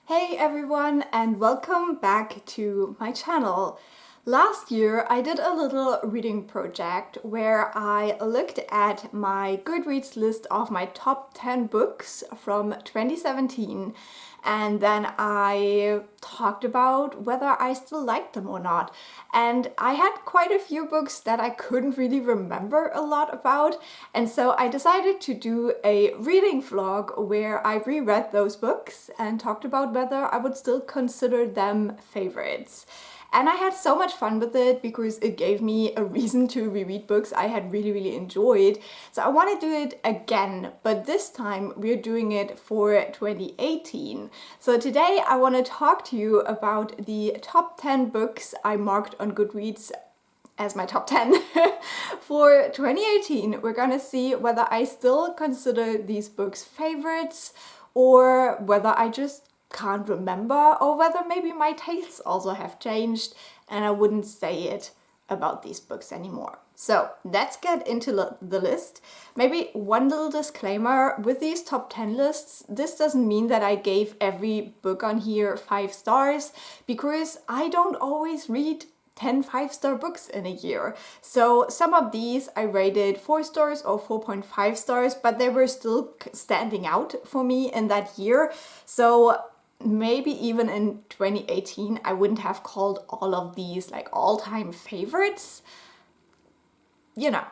Hey everyone, and welcome back to my channel. Last year I did a little reading project where I looked at my Goodreads list of my top 10 books from 2017, and then I talked about whether I still liked them or not. And I had quite a few books that I couldn't really remember a lot about, and so I decided to do a reading vlog where I reread those books and talked about whether I would still consider them favorites. And I had so much fun with it because it gave me a reason to reread books I had really enjoyed. So I want to do it again, but this time we're doing it for 2018. So today I want to talk to you about the top 10 books I marked on Goodreads as my top 10 for 2018. We're gonna see whether I still consider these books favorites or whether I just can't remember, or whether maybe my tastes also have changed and I wouldn't say it about these books anymore. So let's get into the list. Maybe one little disclaimer with these top 10 lists, this doesn't mean that I gave every book on here 5 stars, because I don't always read 10 5-star books in a year. So some of these I rated 4 stars or 4.5 stars, but they were still standing out for me in that year. So maybe even in 2018 I wouldn't have called all of these like all-time favorites, you know.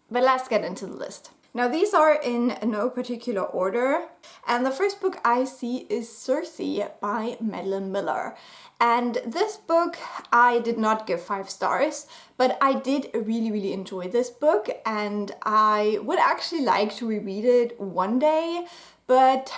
But let's get into the list. Now these are in no particular order, and the first book I see is Circe by Madeline Miller. And this book I did not give 5 stars, but I did really enjoy this book, and I would actually like to reread it one day, but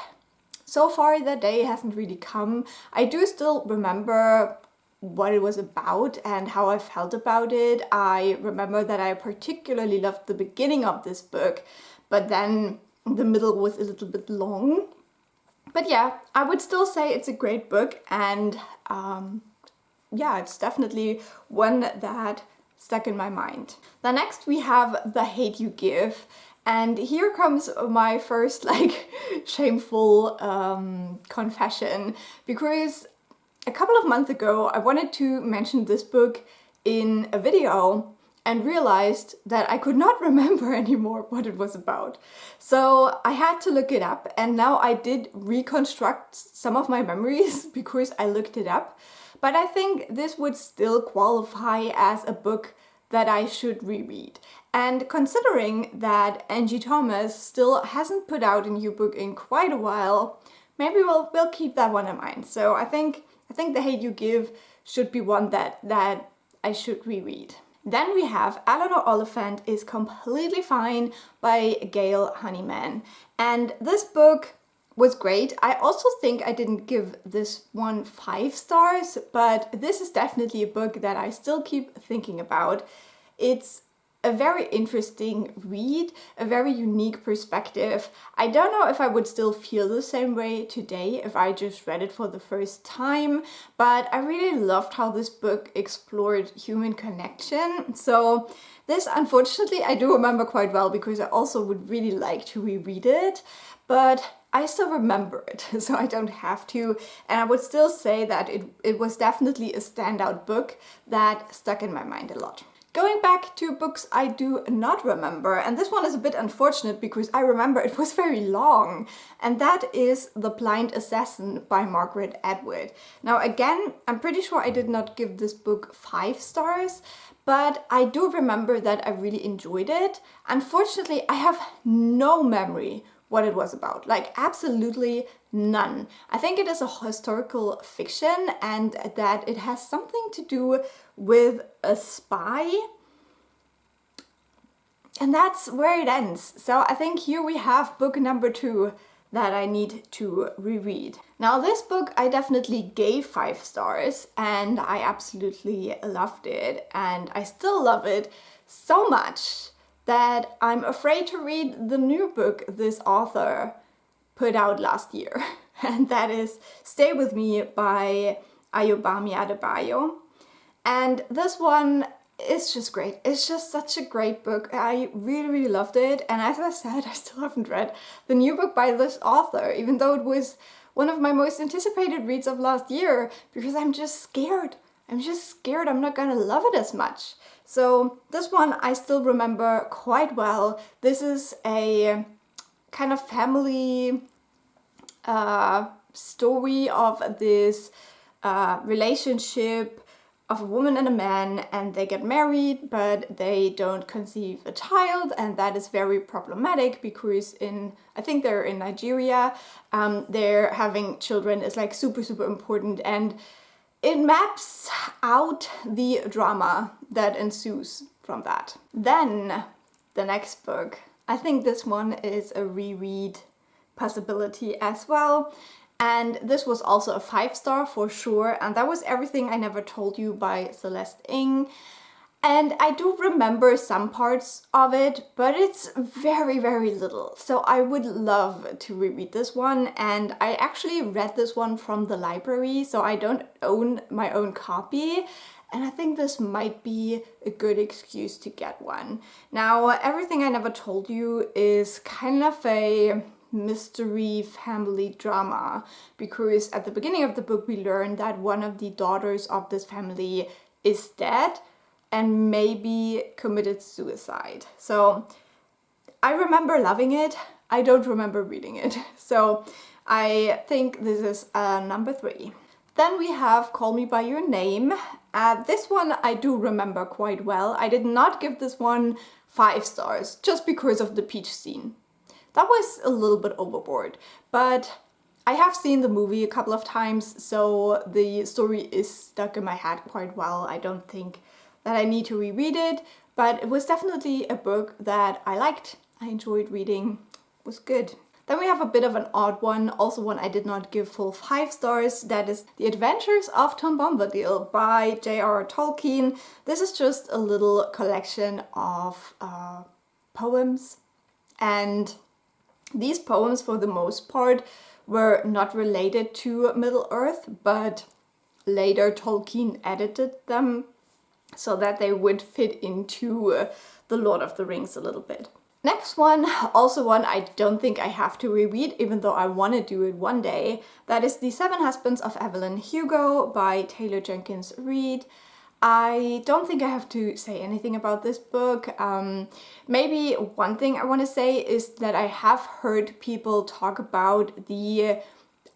so far that day hasn't really come. I do still remember what it was about and how I felt about it. I remember that I particularly loved the beginning of this book, but then the middle was a little bit long. But yeah, I would still say it's a great book, and yeah, it's definitely one that stuck in my mind. Then next we have The Hate You Give. And here comes my first shameful confession, because a couple of months ago I wanted to mention this book in a video and realized that I could not remember anymore what it was about. So I had to look it up, and now I did reconstruct some of my memories because I looked it up. But I think this would still qualify as a book that I should reread. And considering that Angie Thomas still hasn't put out a new book in quite a while, maybe we'll keep that one in mind. So I think The Hate You Give should be one that I should reread. Then we have Eleanor Oliphant is Completely Fine by Gail Honeyman. And this book was great. I also think I didn't give this one 5 stars, but this is definitely a book that I still keep thinking about. It's a very interesting read, a very unique perspective. I don't know if I would still feel the same way today if I just read it for the first time, but I really loved how this book explored human connection. So this, unfortunately, I do remember quite well because I also would really like to reread it, but I still remember it, so I don't have to. And I would still say that it was definitely a standout book that stuck in my mind a lot. Going back to books I do not remember, and this one is a bit unfortunate because I remember it was very long, and that is The Blind Assassin by Margaret Atwood. Now again, I'm pretty sure I did not give this book 5 stars, but I do remember that I really enjoyed it. Unfortunately, I have no memory what it was about, like absolutely none. I think it is a historical fiction and that it has something to do with a spy, and that's where it ends. So I think here we have book number 2 that I need to reread. Now this book I definitely gave 5 stars and I absolutely loved it, and I still love it so much that I'm afraid to read the new book this author put out last year, and that is Stay With Me by Ayobami Adebayo. And this one is just great. It's just such a great book. I really loved it, and as I said, I still haven't read the new book by this author, even though it was one of my most anticipated reads of last year because I'm just scared. I'm not gonna love it as much. So this one I still remember quite well. This is a kind of family story of this relationship of a woman and a man, and they get married but they don't conceive a child, and that is very problematic because I think they're in Nigeria, they're having children is like super important, and it maps out the drama that ensues from that. Then the next book, I think this one is a reread possibility as well. And this was also a 5-star for sure, and that was Everything I Never Told You by Celeste Ng. And I do remember some parts of it, but it's very little. So I would love to reread this one, and I actually read this one from the library, so I don't own my own copy. And I think this might be a good excuse to get one. Now, Everything I Never Told You is kind of a mystery family drama, because at the beginning of the book we learn that one of the daughters of this family is dead and maybe committed suicide. So I remember loving it. I don't remember reading it. So I think this is number 3. Then we have Call Me By Your Name. This one I do remember quite well. I did not give this one 5 stars just because of the peach scene. That was a little bit overboard, but I have seen the movie a couple of times, so the story is stuck in my head quite well. I don't think that I need to reread it, but it was definitely a book that I liked. I enjoyed reading. It was good. Then we have a bit of an odd one, also one I did not give full 5 stars. That is The Adventures of Tom Bombadil by J.R.R. Tolkien. This is just a little collection of poems, and these poems, for the most part, were not related to Middle-earth, but later Tolkien edited them so that they would fit into The Lord of the Rings a little bit. Next one, also one I don't think I have to reread, even though I want to do it one day. That is The Seven Husbands of Evelyn Hugo by Taylor Jenkins Reid. I don't think I have to say anything about this book. Maybe one thing I want to say is that I have heard people talk about the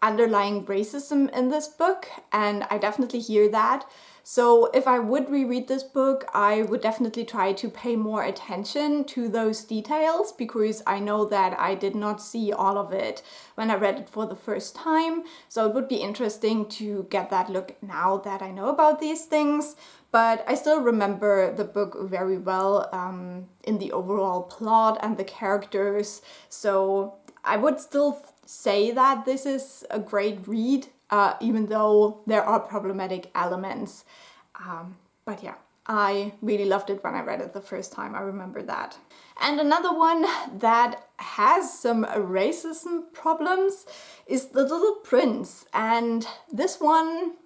underlying racism in this book, and I definitely hear that. So if I would reread this book, I would definitely try to pay more attention to those details, because I know that I did not see all of it when I read it for the first time. So it would be interesting to get that look now that I know about these things. But I still remember the book very well in the overall plot and the characters. So I would still say that this is a great read, even though there are problematic elements. But yeah, I really loved it when I read it the first time. I remember that. And another one that has some racism problems is The Little Prince. And this one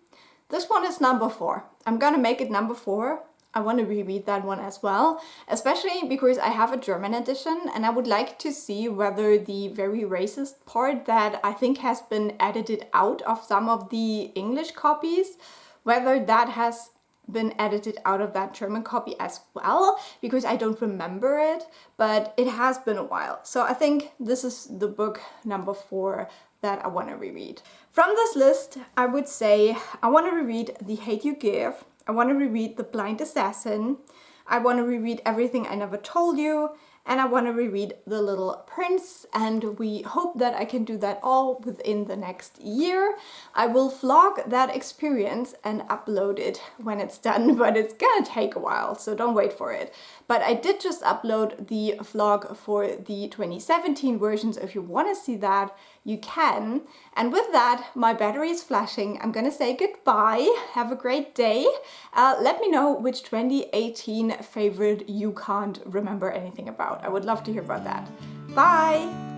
is number 4. I'm gonna make it number 4. I want to reread that one as well, especially because I have a German edition, and I would like to see whether the very racist part that I think has been edited out of some of the English copies, whether that has been edited out of that German copy as well, because I don't remember it, but it has been a while. So I think this is the book number 4 that I want to reread. From this list, I would say I want to reread The Hate You Give, I want to reread The Blind Assassin, I want to reread Everything I Never Told You, and I want to reread The Little Prince, and we hope that I can do that all within the next year. I will vlog that experience and upload it when it's done, but it's gonna take a while, so don't wait for it. But I did just upload the vlog for the 2017 version, so if you want to see that, you can. And with that, my battery is flashing. I'm gonna say goodbye. Have a great day. Let me know which 2018 favorite you can't remember anything about. I would love to hear about that. Bye!